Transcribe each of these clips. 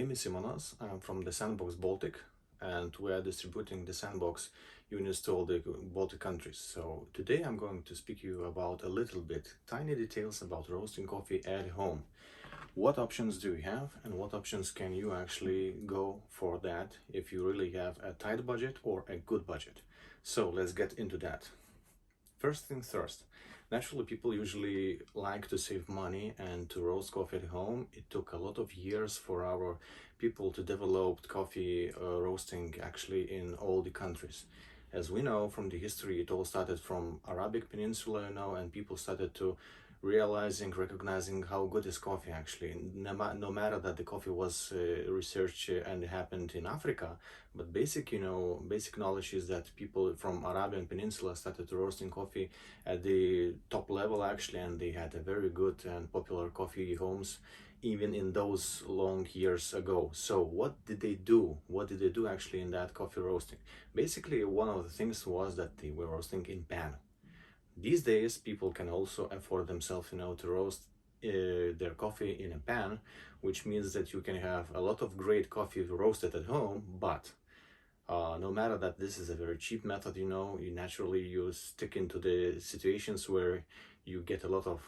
name is Simonas. I'm from the Sandbox Baltic, and we are distributing the Sandbox units to all the Baltic countries. So today I'm going to speak to you about a little bit tiny details about roasting coffee at home. What options do you have, and what options can you actually go for that if you really have a tight budget or a good budget? So let's get into that. First things first, naturally people usually like to save money and to roast coffee at home. It took a lot of years for our people to develop coffee roasting actually in all the countries. As we know from the history, it all started from Arabic Peninsula, and people started to recognizing how good is coffee actually. No matter that the coffee was researched and happened in Africa, but basic knowledge is that people from Arabian Peninsula started roasting coffee at the top level actually, and they had a very good and popular coffee homes even in those long years ago. So what did they do? What did they do actually in that coffee roasting? Basically, one of the things was that they were roasting in pan. These days, people can also afford themselves, to roast their coffee in a pan, which means that you can have a lot of great coffee roasted at home, but no matter that this is a very cheap method, you stick into the situations where you get a lot of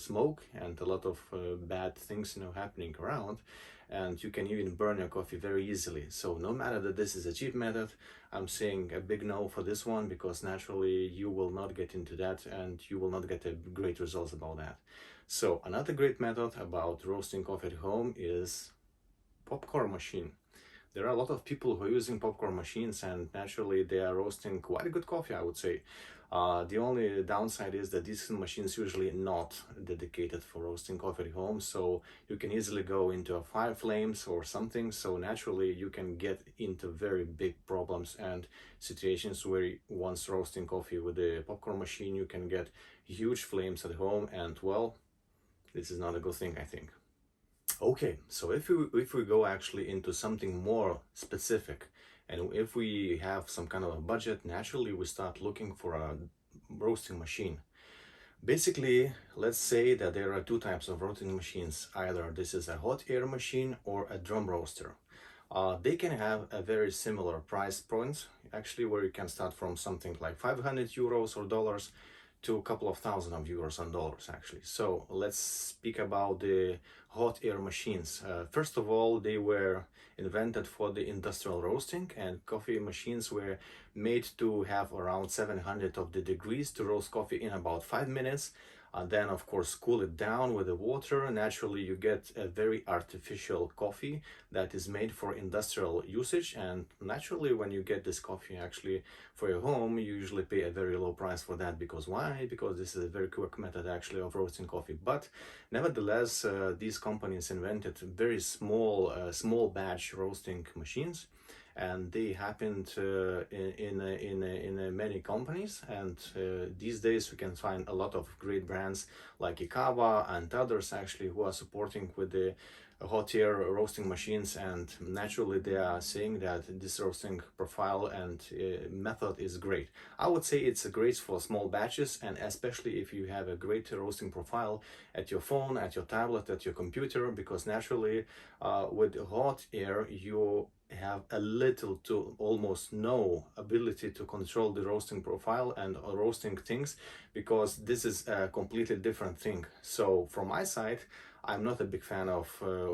smoke and a lot of bad things happening around, and you can even burn your coffee very easily. So no matter that this is a cheap method, I'm saying a big no for this one, because naturally you will not get into that and you will not get a great results about that. So another great method about roasting coffee at home is popcorn machine. There are a lot of people who are using popcorn machines, and naturally they are roasting quite a good coffee, I would say. The only downside is that these machines usually not dedicated for roasting coffee at home, so you can easily go into a fire flames or something. So naturally you can get into very big problems and situations where once roasting coffee with the popcorn machine, you can get huge flames at home, and well, this is not a good thing, I think. Okay, so if we go actually into something more specific, and if we have some kind of a budget, naturally we start looking for a roasting machine. Basically, let's say that there are two types of roasting machines. Either this is a hot air machine or a drum roaster. They can have a very similar price points, actually, where you can start from something like 500 euros or dollars to a couple of thousand of euros and dollars actually. So let's speak about the hot air machines. First of all, they were invented for the industrial roasting, and coffee machines were made to have around 700 of the degrees to roast coffee in about 5 minutes. And then of course cool it down with the water. Naturally you get a very artificial coffee that is made for industrial usage, and naturally when you get this coffee actually for your home, you usually pay a very low price for that. Because why? Because this is a very quick method actually of roasting coffee. But nevertheless, these companies invented very small batch roasting machines, and they happened in many companies. And these days we can find a lot of great brands like Ikawa and others actually who are supporting with the hot air roasting machines, and naturally they are saying that this roasting profile and method is great. I would say it's great for small batches, and especially if you have a great roasting profile at your phone, at your tablet, at your computer, because naturally with hot air you have a little to almost no ability to control the roasting profile and roasting things, because this is a completely different thing. So from my side, I'm not a big fan of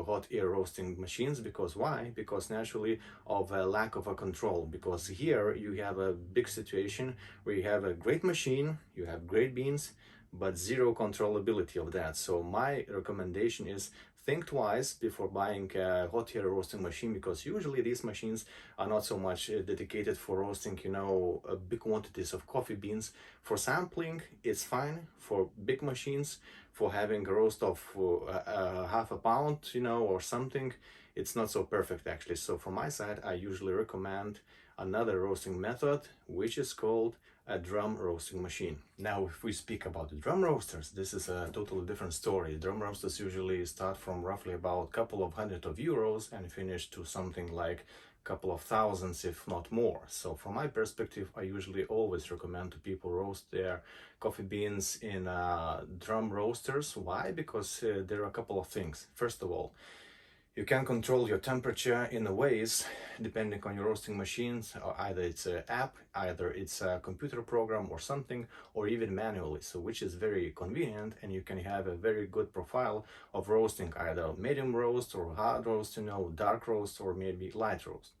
hot air roasting machines. Because why? Because naturally of a lack of a control. Because here you have a big situation where you have a great machine, you have great beans, but zero controllability of that. So my recommendation is think twice before buying a hot air roasting machine, because usually these machines are not so much dedicated for roasting, big quantities of coffee beans. For sampling, it's fine. For big machines, for having a roast of half a pound, or something, it's not so perfect actually. So from my side, I usually recommend another roasting method, which is called a drum roasting machine. Now, if we speak about the drum roasters, this is a totally different story. Drum roasters usually start from roughly about a couple of hundred of euros and finish to something like a couple of thousands, if not more. So from my perspective, I usually always recommend to people roast their coffee beans in drum roasters. Why? Because there are a couple of things. First of all, You can control your temperature in a ways depending on your roasting machines, or either it's an app, either it's a computer program or something, or even manually, so which is very convenient, and you can have a very good profile of roasting, either medium roast or hard roast, dark roast or maybe light roast.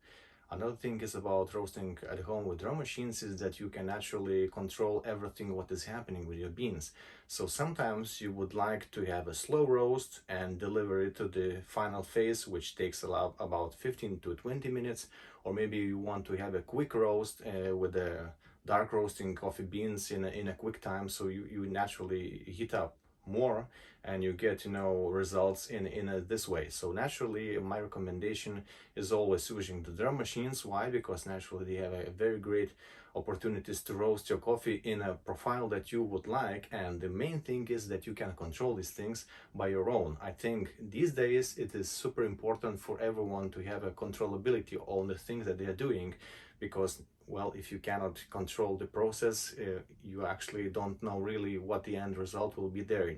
Another thing is about roasting at home with drum machines is that you can actually control everything what is happening with your beans. So sometimes you would like to have a slow roast and deliver it to the final phase, which takes about 15 to 20 minutes, or maybe you want to have a quick roast with the dark roasting coffee beans in a quick time, so you naturally heat up more and you get results in this way. So naturally my recommendation is always using the drum machines. Why? Because naturally they have a very great opportunities to roast your coffee in a profile that you would like, and the main thing is that you can control these things by your own. I think these days it is super important for everyone to have a controllability on the things that they are doing, because well, if you cannot control the process, you actually don't know really what the end result will be there.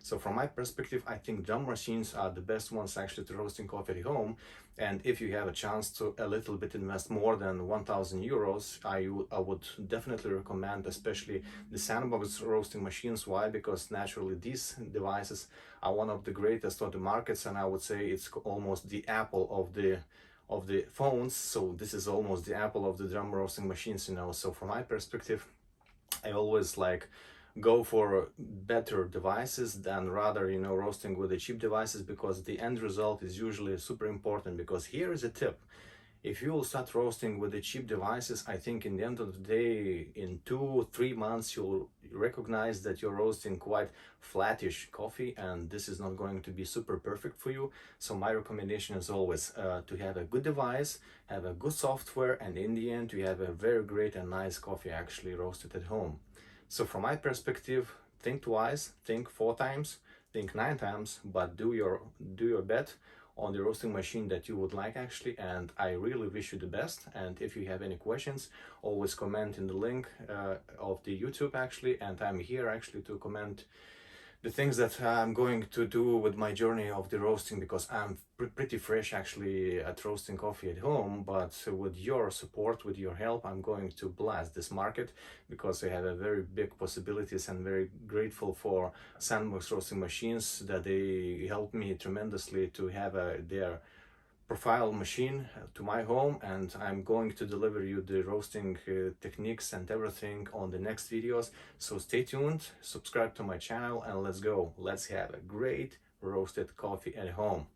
So from my perspective, I think drum machines are the best ones actually to roasting coffee at home. And if you have a chance to a little bit invest more than 1,000 euros, I would definitely recommend especially the Sandbox roasting machines. Why? Because naturally these devices are one of the greatest on the markets, and I would say it's almost the Apple of the phones. So this is almost the Apple of the drum roasting machines. So from my perspective, I always go for better devices than rather roasting with the cheap devices, because the end result is usually super important. Because here is a tip: if you will start roasting with the cheap devices, I think in the end of the day, in 2-3 months, you'll recognize that you're roasting quite flattish coffee, and this is not going to be super perfect for you. So my recommendation is always to have a good device, have a good software, and in the end, you have a very great and nice coffee actually roasted at home. So from my perspective, think twice, think 4 times, think 9 times, but do your bet on the roasting machine that you would like actually, and I really wish you the best. And if you have any questions, always comment in the link of the YouTube actually, and I'm here actually to comment the things that I'm going to do with my journey of the roasting, because I'm pretty fresh actually at roasting coffee at home. But with your support, with your help, I'm going to blast this market, because I have a very big possibilities, and very grateful for Sandbox roasting machines that they helped me tremendously to have their profile machine to my home. And I'm going to deliver you the roasting techniques and everything on the next videos. So stay tuned, subscribe to my channel, and let's go. Let's have a great roasted coffee at home.